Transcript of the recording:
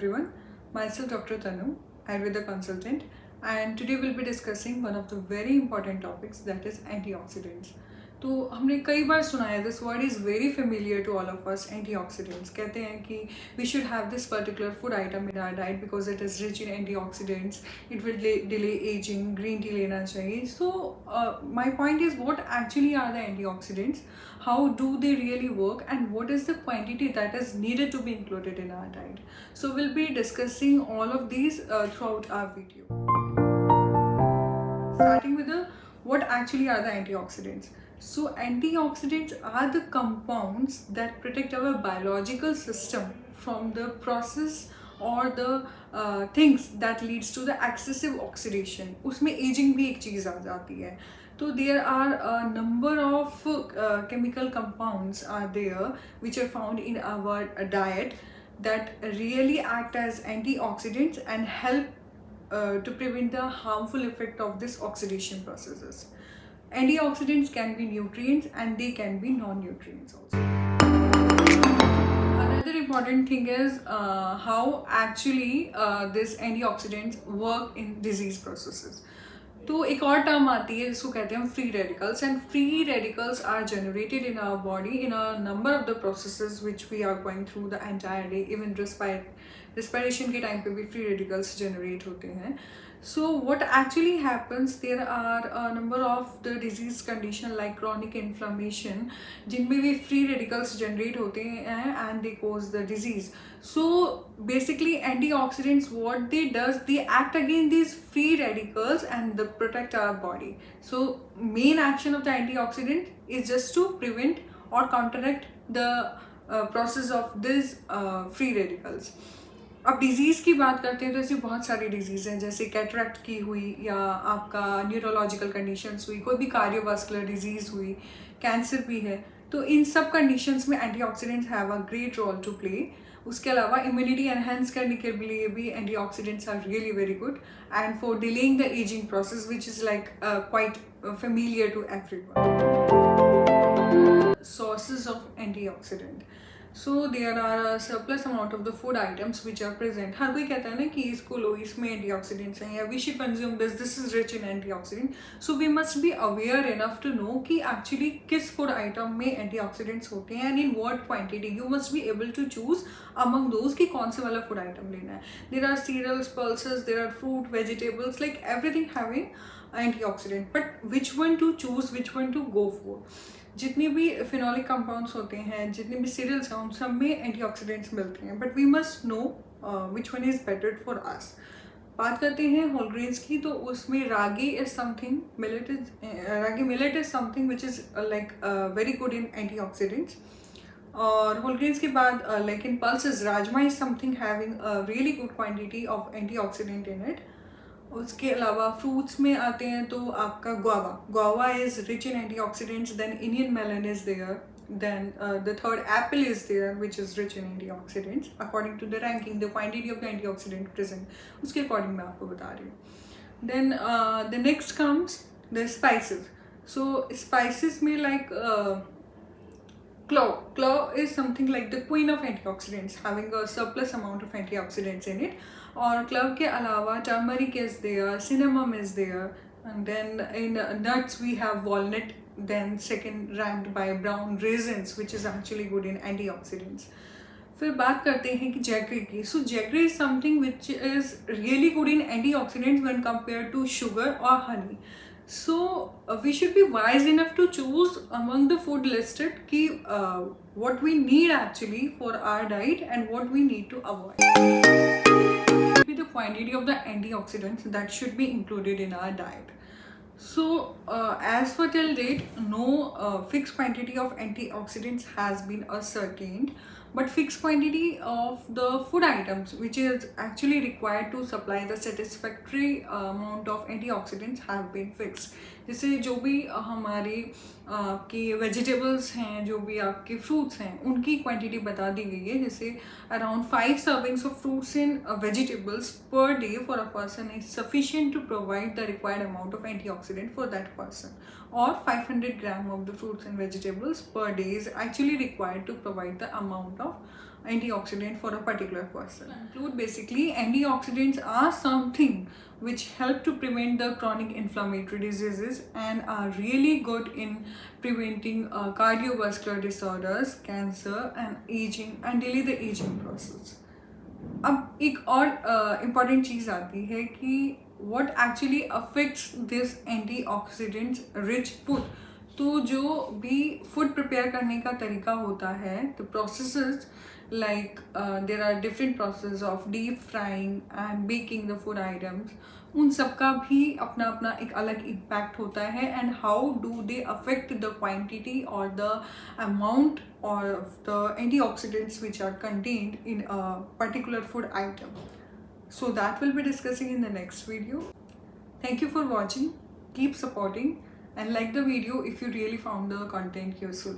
everyone. Myself Dr. Tanu, Ayurveda consultant, and today we'll be discussing one of the very important topics, that is antioxidants. तो हमने कई बार सुना है this word is very familiar to all of us. Antioxidants कहते हैं कि we should have this particular food item in our diet because it is rich in antioxidants. It will delay ageing. Green tea लेना चाहिए. So my point is what actually are the antioxidants, how do they really work, and what is the quantity that is needed to be included in our diet. So we'll be discussing all of these throughout our video. Starting with the what actually are the antioxidants. So antioxidants are the compounds that protect our biological system from the process or the things that leads to the excessive oxidation. उसमें aging भी एक चीज़ आ जाती है. So there are a number of chemical compounds are there which are found in our diet that really act as antioxidants and help to prevent the harmful effect of this oxidation processes. Antioxidants can be nutrients and they can be non-nutrients also. Another important thing is how actually these antioxidants work in disease processes. तो एक और term आती है जिसको कहते हैं free radicals. And free radicals are generated in our body in a number of the processes which we are going through the entire day. Even respiration के time पे भी फ्री रेडिकल्स जनरेट होते हैं. So what actually happens, there are a number of the disease condition like chronic inflammation जिनमें भी free radicals generate होते हैं and they cause the disease. So basically antioxidants, what they does, they act against these free radicals and they protect our body. So main action of the antioxidant is just to prevent or counteract the process of these free radicals. अब disease की बात करते हैं तो ऐसी बहुत सारी disease हैं, जैसे कैटरैक्ट की हुई या आपका न्यूरोलॉजिकल कंडीशंस हुई, कोई भी कार्डियोवास्कुलर डिजीज़ हुई, कैंसर भी है. तो इन सब कंडीशंस में antioxidants have a great role to play. उसके अलावा इम्यूनिटी एनहेंस करने के लिए भी antioxidants are really very good and for delaying the ageing process which is like quite familiar to everyone. Sources of antioxidant. So there are a surplus amount of the food items which are present. हर कोई कहता है ना कि इसको लो, इसमें antioxidants हैं, या we should consume this, this is rich in antioxidant. So we must be aware enough to know कि actually किस food item में antioxidants होते हैं and in what quantity. You must be able to choose among those कि कौन से वाला food item लेना है. There are cereals, pulses, there are fruit, vegetables, like everything having antioxidant. But which one to choose, which one to go for. जितनी भी phenolic compounds होते हैं, जितने भी सीरियल्स हैं, उन सब में एंटीऑक्सीडेंट्स मिलते हैं. But we must know which one is better for us. बात करते हैं होल ग्रेन्स की, तो उसमें ragi is something, millet is something which is like very good in antioxidants. और होल ग्रेन्स के बाद like in pulses, rajma is something having a really good quantity of antioxidant in it. उसके अलावा फ्रूट्स में आते हैं तो आपका guava is rich in antioxidants. Then Indian melon is there. Then the third apple is there which is rich in antioxidants according to the ranking, the quantity of the antioxidant present, उसके according मैं आपको बता रही हूँ. Then the next comes the spices. So spices में like clove is something like the queen of antioxidants, having a surplus amount of antioxidants in it. और clove के अलावा turmeric is there, cinnamon is there, and then in nuts we have walnut. Then second ranked by brown raisins which is actually good in antioxidants. फिर बात करते हैं कि jaggery की. So jaggery is something which is really good in antioxidants when compare to sugar और honey. So we should be wise enough to choose among the food listed ki what we need actually for our diet and what we need to avoid. Should be the quantity of the antioxidants that should be included in our diet. So as for till date, no fixed quantity of antioxidants has been ascertained, but fixed quantity of the food items which is actually required to supply the satisfactory amount of antioxidants have been fixed. जैसे जो भी हमारे आपकी vegetables हैं, जो भी आपके fruits हैं, उनकी क्वांटिटी बता दी गई है. जैसे around 5 servings of fruits in vegetables per day for a person is sufficient to provide the required amount of antioxidant for that person. or 500 gram of the fruits and vegetables per day is actually required to provide the amount of antioxidant for a particular person. Conclude, basically antioxidants are something which help to prevent the chronic inflammatory diseases and are really good in preventing cardiovascular disorders, cancer and aging and delay the aging process. अब एक और important चीज़ आती है कि what actually affects this antioxidants rich food. तो जो भी food prepare करने का तरीका होता है, the processes like there are different processes of deep frying and baking the food items, उन सब का भी अपना अपना एक अलग इम्पैक्ट होता है and how do they affect the quantity or the amount of the antioxidants which are contained in a particular food item. So that we'll be discussing in the next video. Thank you for watching. Keep supporting and like the video if you really found the content useful.